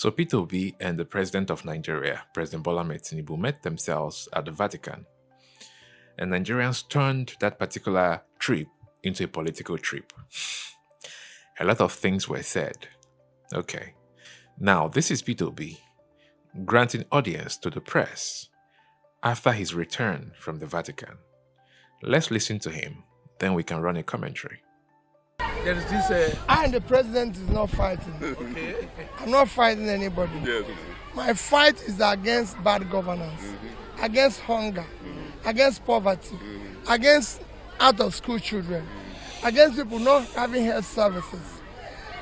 So Peter Obi and the president of Nigeria, President Bola Ahmed Tinubu, met themselves at the Vatican. And Nigerians turned that particular trip into a political trip. A lot of things were said. Okay. Now, this is Peter Obi granting audience to the press after his return from the Vatican. Let's listen to him, then we can run a commentary. There is this. I and the president is not fighting. Okay. I'm not fighting anybody. Yes. My fight is against bad governance, against hunger, against poverty, against out-of-school children, against people not having health services.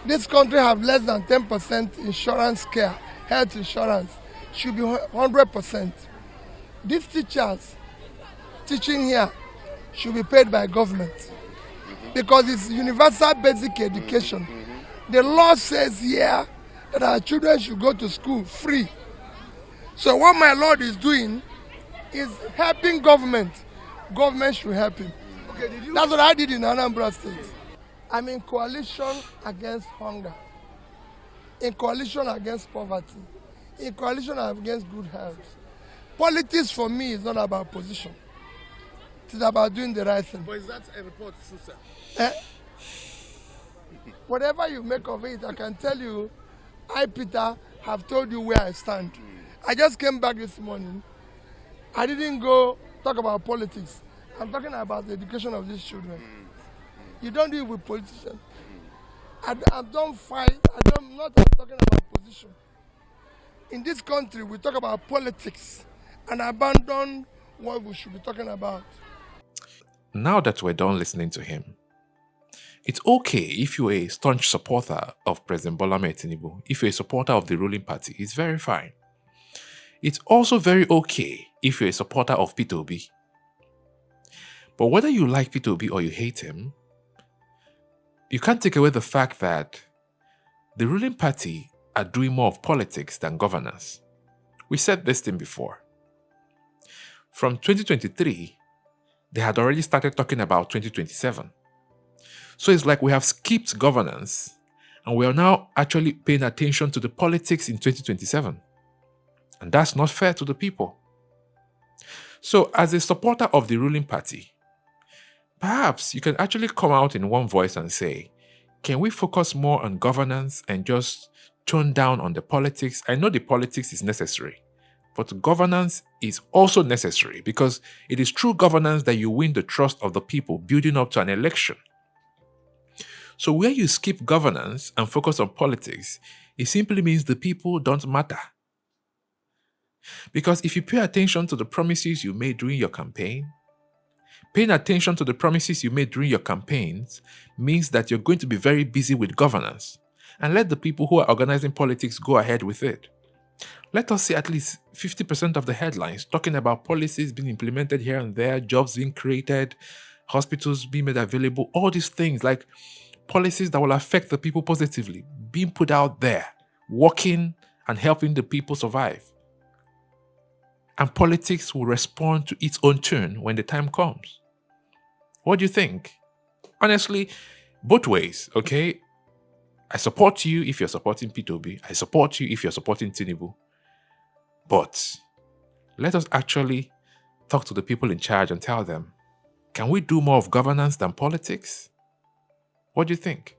This country have less than 10% insurance care, health insurance. Should be 100%. These teachers teaching here should be paid by government because it's universal basic education. The law says here that our children should go to school free. So what my Lord is doing is helping government. Government should help him. Okay, That's what I did in Anambra State. I'm in coalition against hunger, in coalition against poverty, in coalition against good health. Politics for me is not about position. It is about doing the right thing. But is that a report true, sir? Whatever you make of it, I can tell you, I, Peter, have told you where I stand. I just came back this morning. I didn't go talk about politics. I'm talking about the education of these children. You don't deal with politicians. I don't fight. I'm not talking about position. In this country, we talk about politics and abandon what we should be talking about. Now that we're done listening to him, it's okay if you're a staunch supporter of President Bola Ahmed Tinubu, if you're a supporter of the ruling party, it's very fine. It's also very okay if you're a supporter of Peter Obi. But whether you like Peter Obi or you hate him, you can't take away the fact that the ruling party are doing more of politics than governance. We said this thing before. From 2023, they had already started talking about 2027. So it's like we have skipped governance and we are now actually paying attention to the politics in 2027. And that's not fair to the people. So as a supporter of the ruling party, perhaps you can actually come out in one voice and say, can we focus more on governance and just tone down on the politics? I know the politics is necessary, but governance is also necessary because it is through governance that you win the trust of the people building up to an election. So where you skip governance and focus on politics, it simply means the people don't matter. Because if you pay attention to the promises you made during your campaign, paying attention to the promises you made during your campaigns means that you're going to be very busy with governance and let the people who are organizing politics go ahead with it. Let us see at least 50% of the headlines talking about policies being implemented here and there, jobs being created, hospitals being made available, all these things like policies that will affect the people positively, being put out there, working and helping the people survive. And politics will respond to its own turn when the time comes. What do you think? Honestly, both ways, okay? I support you if you're supporting Peter Obi. I support you if you're supporting Tinubu. But let us actually talk to the people in charge and tell them, can we do more of governance than politics? What do you think?